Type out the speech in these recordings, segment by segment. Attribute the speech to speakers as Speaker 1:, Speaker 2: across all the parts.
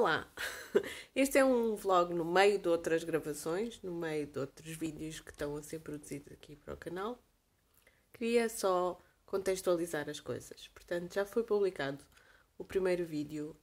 Speaker 1: Olá! Este é um vlog no meio de outras gravações, no meio de outros vídeos que estão a ser produzidos aqui para o canal. Queria só contextualizar as coisas. Portanto, já foi publicado o primeiro vídeo,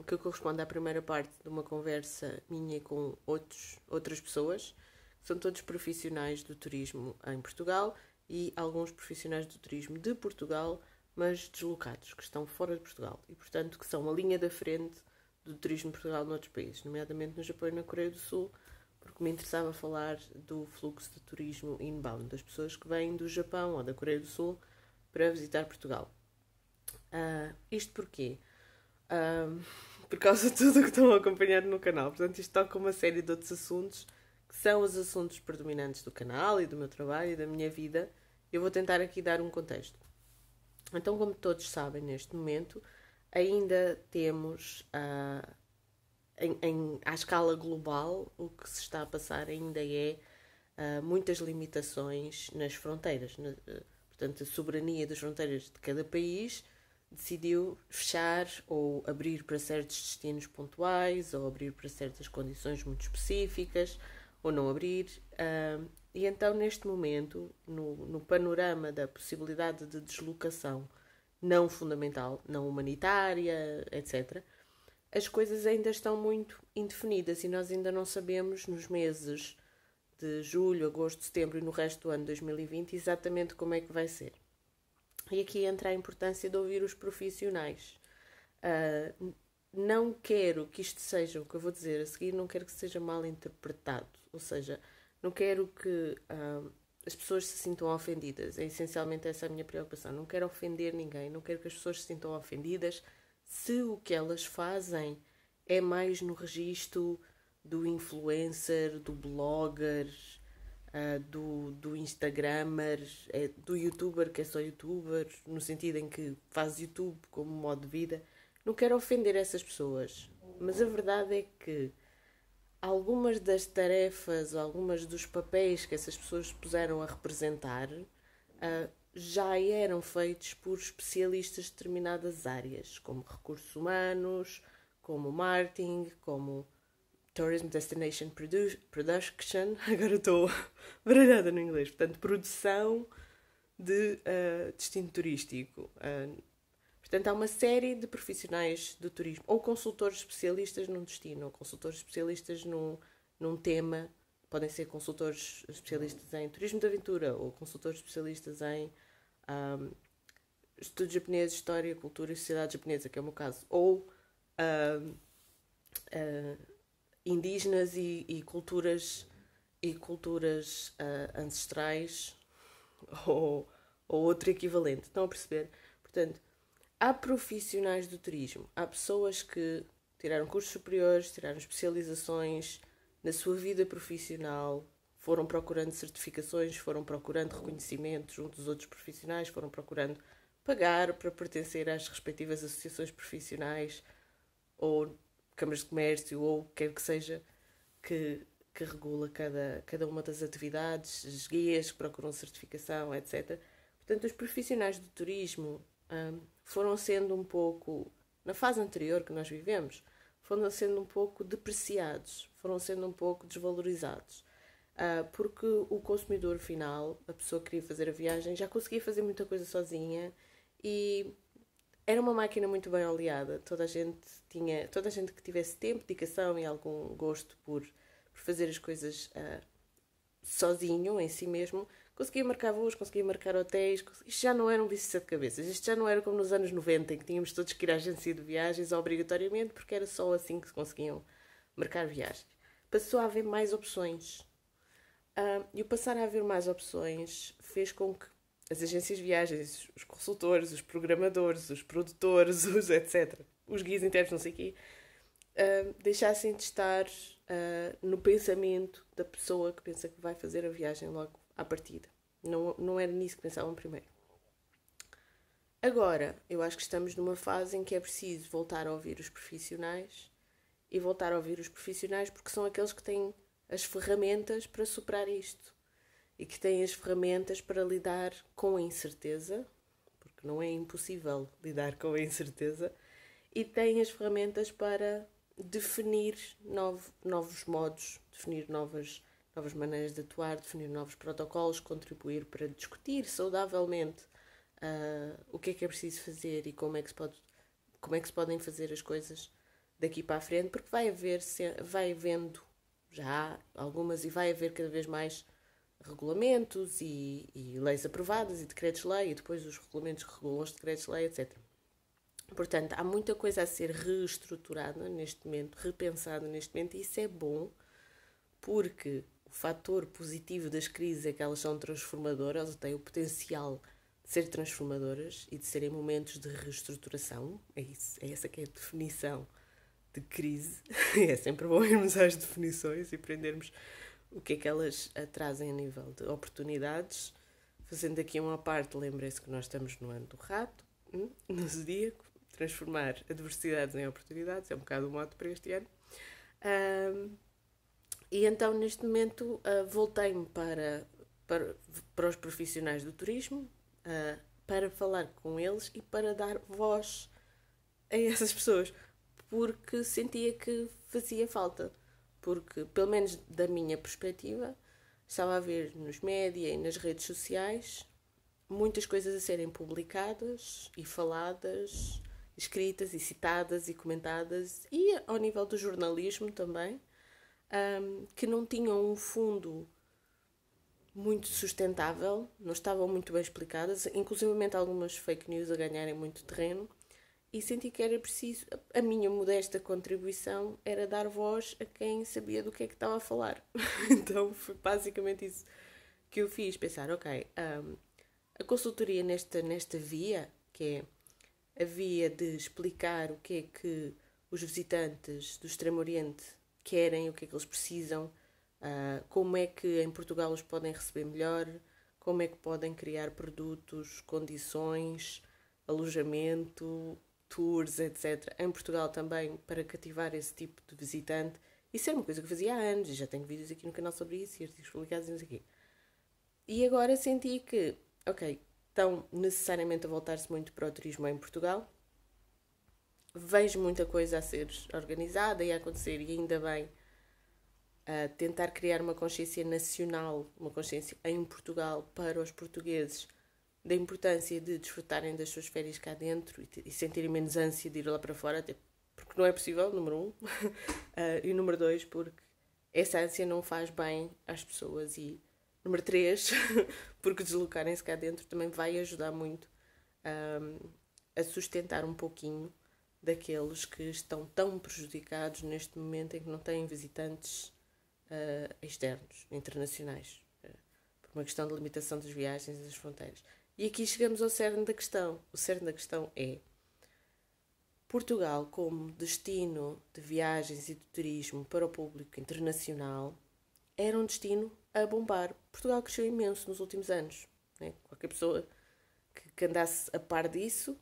Speaker 1: que corresponde à primeira parte de uma conversa minha com outras pessoas, que são todos profissionais do turismo em Portugal e alguns profissionais do turismo de Portugal, mas deslocados, que estão fora de Portugal e, portanto, que são a linha da frente do turismo de Portugal noutros países, nomeadamente no Japão e na Coreia do Sul, porque me interessava falar do fluxo de turismo inbound, das pessoas que vêm do Japão ou da Coreia do Sul para visitar Portugal. Isto porquê? Por causa de tudo o que estão a acompanhar no canal. Portanto, isto toca uma série de outros assuntos que são os assuntos predominantes do canal e do meu trabalho e da minha vida. Eu vou tentar aqui dar um contexto. Então, como todos sabem, neste momento, ainda temos, à escala global, o que se está a passar ainda é muitas limitações nas fronteiras. Portanto, a soberania das fronteiras de cada país decidiu fechar ou abrir para certos destinos pontuais, ou abrir para certas condições muito específicas, ou não abrir. E então, neste momento, no panorama da possibilidade de deslocação não fundamental, não humanitária, etc., as coisas ainda estão muito indefinidas e nós ainda não sabemos, nos meses de julho, agosto, setembro e no resto do ano 2020, exatamente como é que vai ser. E aqui entra a importância de ouvir os profissionais. Não quero que isto seja, o que eu vou dizer a seguir, não quero que seja mal interpretado. Ou seja, não quero que as pessoas se sintam ofendidas. É essencialmente essa a minha preocupação. Não quero ofender ninguém, não quero que as pessoas se sintam ofendidas se o que elas fazem é mais no registro do influencer, do blogger, do instagramer, do youtuber que é só youtuber, no sentido em que faz YouTube como modo de vida. Não quero ofender essas pessoas, mas a verdade é que algumas das tarefas, algumas dos papéis que essas pessoas se puseram a representar já eram feitos por especialistas de determinadas áreas, como recursos humanos, como marketing, como Tourism Destination Production, agora estou baralhada no inglês, portanto, produção de destino turístico. Portanto, há uma série de profissionais do turismo, ou consultores especialistas num destino, ou consultores especialistas num tema. Podem ser consultores especialistas em turismo de aventura, ou consultores especialistas em estudos japoneses, história, cultura e sociedade japonesa, que é o meu caso. Ou indígenas e culturas ancestrais, ou outro equivalente. Estão a perceber? Portanto, há profissionais do turismo, há pessoas que tiraram cursos superiores, tiraram especializações na sua vida profissional, foram procurando certificações, foram procurando reconhecimento junto dos outros profissionais, foram procurando pagar para pertencer às respectivas associações profissionais ou câmaras de comércio ou o que quer que seja que regula cada uma das atividades, as guias que procuram certificação, etc. Portanto, os profissionais do turismo foram sendo um pouco, na fase anterior que nós vivemos, foram sendo um pouco depreciados, foram sendo um pouco desvalorizados. Porque o consumidor final, a pessoa que queria fazer a viagem, já conseguia fazer muita coisa sozinha e era uma máquina muito bem oleada. Toda a gente que tivesse tempo, dedicação e algum gosto por fazer as coisas sozinho, em si mesmo, conseguia marcar voos, conseguia marcar hotéis. Isto já não era um bicho de sete cabeças. Isto já não era como nos anos 90, em que tínhamos todos que ir à agência de viagens obrigatoriamente, porque era só assim que se conseguiam marcar viagens. Passou a haver mais opções. E o passar a haver mais opções fez com que as agências de viagens, os consultores, os programadores, os produtores, os etc., os guias internos, não sei o quê, deixassem de estar no pensamento da pessoa que pensa que vai fazer a viagem logo à partida. Não era nisso que pensavam primeiro. Agora, eu acho que estamos numa fase em que é preciso voltar a ouvir os profissionais e voltar a ouvir os profissionais porque são aqueles que têm as ferramentas para superar isto e que têm as ferramentas para lidar com a incerteza, porque não é impossível lidar com a incerteza, e têm as ferramentas para definir novos modos, definir novas maneiras de atuar, definir novos protocolos, contribuir para discutir saudavelmente o que é preciso fazer e como é que se podem fazer as coisas daqui para a frente, porque vai havendo já algumas e vai haver cada vez mais regulamentos e leis aprovadas e decretos-lei e depois os regulamentos que regulam os decretos-lei, etc. Portanto, há muita coisa a ser reestruturada neste momento, repensada neste momento, e isso é bom porque o fator positivo das crises é que elas são transformadoras, elas têm o potencial de ser transformadoras e de serem momentos de reestruturação. É isso, é essa que é a definição de crise. É sempre bom irmos às definições e aprendermos o que é que elas trazem a nível de oportunidades. Fazendo aqui uma parte, lembrem-se que nós estamos no ano do rato, no zodíaco. Transformar adversidades em oportunidades é um bocado o modo para este ano. E então, neste momento, voltei-me para os profissionais do turismo, para falar com eles e para dar voz a essas pessoas, porque sentia que fazia falta. Porque, pelo menos da minha perspectiva, estava a ver nos média e nas redes sociais muitas coisas a serem publicadas e faladas, escritas e citadas e comentadas, e ao nível do jornalismo também, que não tinham um fundo muito sustentável, não estavam muito bem explicadas, inclusivamente algumas fake news a ganharem muito terreno, e senti que era preciso, a minha modesta contribuição era dar voz a quem sabia do que é que estava a falar. Então foi basicamente isso que eu fiz, pensar, ok, a consultoria nesta via, que é a via de explicar o que é que os visitantes do Extremo Oriente querem, o que é que eles precisam, como é que em Portugal os podem receber melhor, como é que podem criar produtos, condições, alojamento, tours, etc. Em Portugal também, para cativar esse tipo de visitante. Isso era uma coisa que eu fazia há anos, e já tenho vídeos aqui no canal sobre isso, e artigos publicados e não sei o quê. E agora senti que, ok, estão necessariamente a voltar-se muito para o turismo em Portugal. Vejo muita coisa a ser organizada e a acontecer, e ainda bem, a tentar criar uma consciência nacional, uma consciência em Portugal para os portugueses, da importância de desfrutarem das suas férias cá dentro e sentirem menos ânsia de ir lá para fora, até porque não é possível, número 1, e número 2, porque essa ânsia não faz bem às pessoas, e número 3, porque deslocarem-se cá dentro também vai ajudar muito a sustentar um pouquinho daqueles que estão tão prejudicados neste momento em que não têm visitantes externos, internacionais, por uma questão de limitação das viagens e das fronteiras. E aqui chegamos ao cerne da questão. O cerne da questão é Portugal como destino de viagens e de turismo para o público internacional era um destino a bombar. Portugal cresceu imenso nos últimos anos, né? Qualquer pessoa que andasse a par disso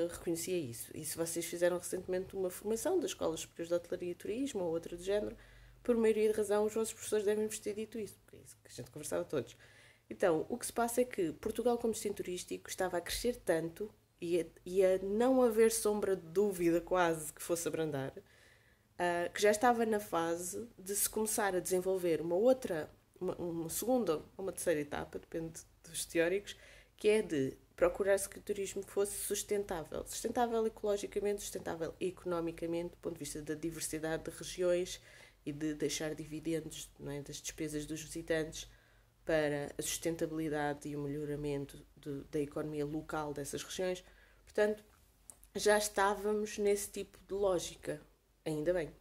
Speaker 1: reconhecia isso. E se vocês fizeram recentemente uma formação das Escolas Superiores de Hotelaria e Turismo ou outra do género, por maioria de razão os vossos professores devem-vos ter dito isso, porque é isso que a gente conversava todos. Então, o que se passa é que Portugal como destino turístico estava a crescer tanto e a não haver sombra de dúvida quase que fosse abrandar, que já estava na fase de se começar a desenvolver uma segunda ou uma terceira etapa, depende dos teóricos, que é de procurar-se que o turismo fosse sustentável. Sustentável ecologicamente, sustentável economicamente, do ponto de vista da diversidade de regiões e de deixar dividendos, não é, das despesas dos visitantes para a sustentabilidade e o melhoramento da economia local dessas regiões. Portanto, já estávamos nesse tipo de lógica. Ainda bem.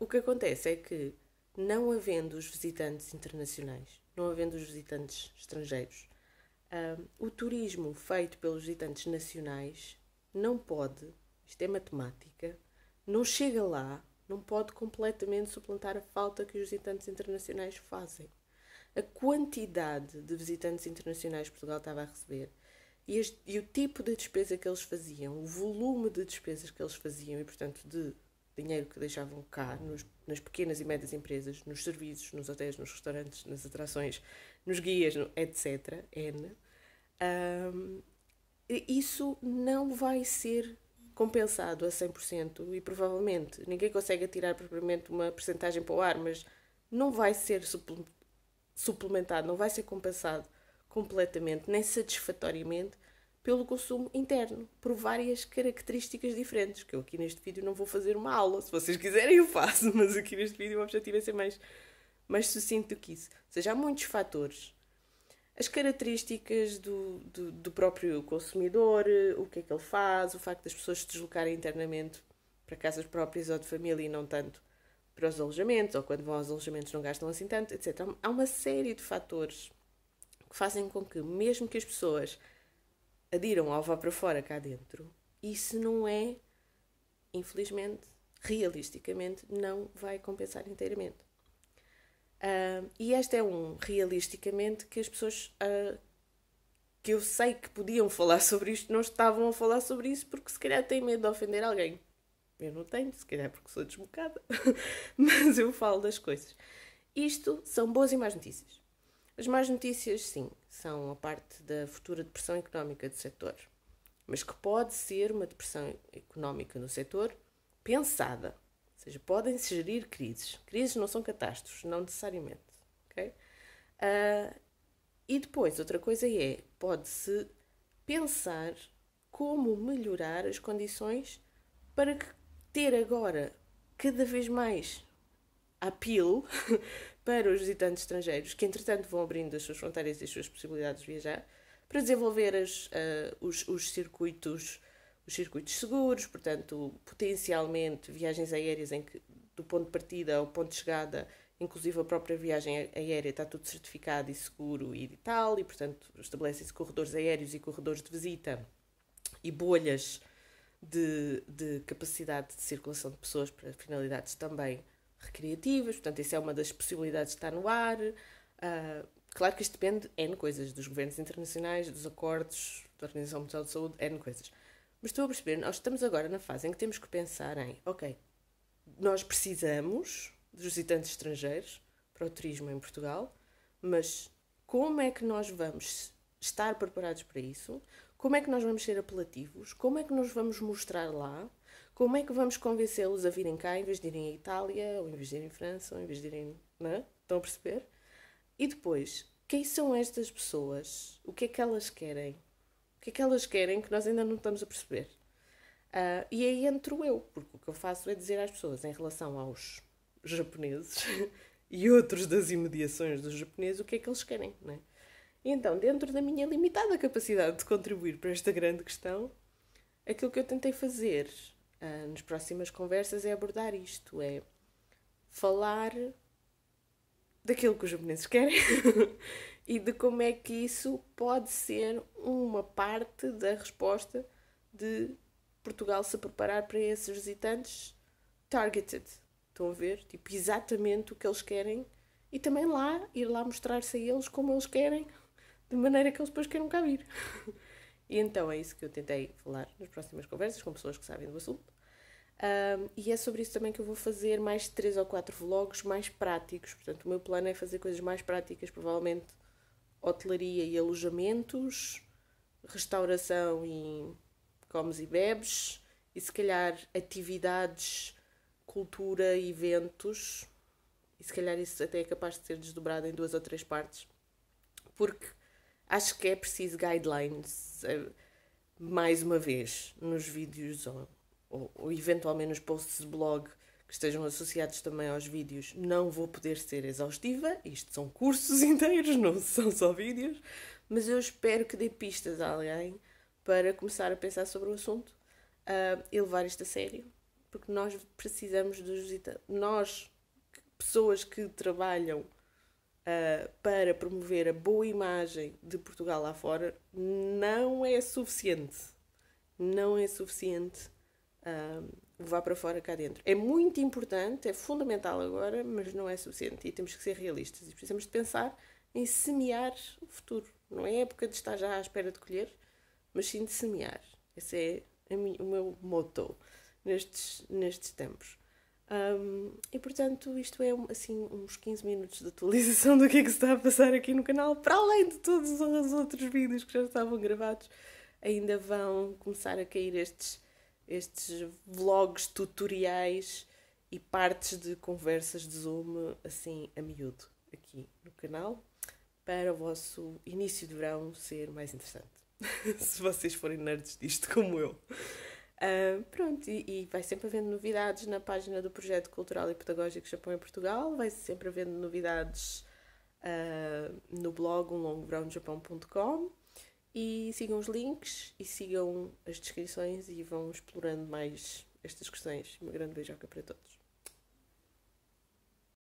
Speaker 1: O que acontece é que, não havendo os visitantes internacionais, não havendo os visitantes estrangeiros, o turismo feito pelos visitantes nacionais não pode, isto é matemática, não chega lá, não pode completamente suplantar a falta que os visitantes internacionais fazem. A quantidade de visitantes internacionais que Portugal estava a receber e o tipo de despesa que eles faziam, o volume de despesas que eles faziam e, portanto, de dinheiro que deixavam cá nas pequenas e médias empresas, nos serviços, nos hotéis, nos restaurantes, nas atrações, nos guias, etc. Isso não vai ser compensado a 100% e provavelmente ninguém consegue atirar propriamente uma percentagem para o ar, mas não vai ser suplementado, não vai ser compensado completamente, nem satisfatoriamente, pelo consumo interno, por várias características diferentes, que eu aqui neste vídeo não vou fazer uma aula, se vocês quiserem eu faço, mas aqui neste vídeo o objetivo é ser mais sucinto do que isso. Ou seja, há muitos fatores. As características do próprio consumidor, o que é que ele faz, o facto das pessoas se deslocarem internamente para casas próprias ou de família e não tanto para os alojamentos, ou quando vão aos alojamentos não gastam assim tanto, etc. Há uma série de fatores que fazem com que, mesmo que as pessoas adiram ao vá para fora cá dentro, isso não é, infelizmente, realisticamente, não vai compensar inteiramente. E este é realisticamente, que as pessoas que eu sei que podiam falar sobre isto não estavam a falar sobre isso porque se calhar têm medo de ofender alguém. Eu não tenho, se calhar porque sou desbocada, mas eu falo das coisas. Isto são boas e más notícias. As más notícias, sim, são a parte da futura depressão económica do setor, mas que pode ser uma depressão económica no setor pensada. Ou seja, podem-se gerir crises. Crises não são catástrofes, não necessariamente. Okay? E depois, outra coisa pode-se pensar como melhorar as condições para ter agora cada vez mais apelo para os visitantes estrangeiros, que entretanto vão abrindo as suas fronteiras e as suas possibilidades de viajar, para desenvolver os circuitos seguros, portanto, potencialmente viagens aéreas em que, do ponto de partida ao ponto de chegada, inclusive a própria viagem aérea, está tudo certificado e seguro e tal, e portanto estabelecem-se corredores aéreos e corredores de visita e bolhas de capacidade de circulação de pessoas para finalidades também recreativas, portanto isso é uma das possibilidades de estar no ar. Claro que isto depende de N coisas, dos governos internacionais, dos acordos da Organização Mundial de Saúde, N coisas. Mas estou a perceber, nós estamos agora na fase em que temos que pensar em, ok, nós precisamos dos visitantes estrangeiros para o turismo em Portugal, mas como é que nós vamos estar preparados para isso? Como é que nós vamos ser apelativos? Como é que nós vamos mostrar lá? Como é que vamos convencê-los a virem cá em vez de irem à Itália, ou em vez de irem à França, ou em vez de irem... Não é? Estão a perceber? E depois, quem são estas pessoas? O que é que elas querem? O que é que elas querem que nós ainda não estamos a perceber? E aí entro eu, porque o que eu faço é dizer às pessoas em relação aos japoneses e outros das imediações dos japoneses o que é que eles querem, não é? E então, dentro da minha limitada capacidade de contribuir para esta grande questão, aquilo que eu tentei fazer nas próximas conversas é abordar isto, é falar daquilo que os japoneses querem e de como é que isso pode ser uma parte da resposta de Portugal se preparar para esses visitantes targeted. Estão a ver? Tipo, exatamente o que eles querem e também ir lá mostrar-se a eles como eles querem, de maneira que eles depois queiram cá vir. E então é isso que eu tentei falar nas próximas conversas com pessoas que sabem do assunto. E é sobre isso também que eu vou fazer mais 3 ou 4 vlogs mais práticos. Portanto, o meu plano é fazer coisas mais práticas, provavelmente hotelaria e alojamentos, restauração e comes e bebes, e se calhar atividades, cultura, eventos, e se calhar isso até é capaz de ser desdobrado em 2 ou 3 partes, porque acho que é preciso guidelines, mais uma vez, nos vídeos ou eventualmente nos posts de blog que estejam associados também aos vídeos. Não vou poder ser exaustiva, isto são cursos inteiros, não são só vídeos, mas eu espero que dê pistas a alguém para começar a pensar sobre o assunto e levar isto a sério, porque nós precisamos dos visitantes. Nós, pessoas que trabalham para promover a boa imagem de Portugal lá fora, não é suficiente. Não é suficiente levar para fora cá dentro. É muito importante, é fundamental agora, mas não é suficiente. E temos que ser realistas. E precisamos de pensar em semear o futuro. Não é época de estar já à espera de colher, mas sim de semear. Esse é o meu motto nestes tempos. E portanto isto é assim uns 15 minutos de atualização do que é que se está a passar aqui no canal, para além de todos os outros vídeos que já estavam gravados. Ainda vão começar a cair estes estes vlogs, tutoriais e partes de conversas de Zoom assim a miúdo aqui no canal para o vosso início de verão ser mais interessante. Se vocês forem nerds disto como eu. Pronto, e vai sempre havendo novidades na página do Projeto Cultural e Pedagógico Japão em Portugal, vai sempre havendo novidades no blog umlongoverãojapão.com e sigam os links e sigam as descrições e vão explorando mais estas questões. Uma grande beijoca para todos.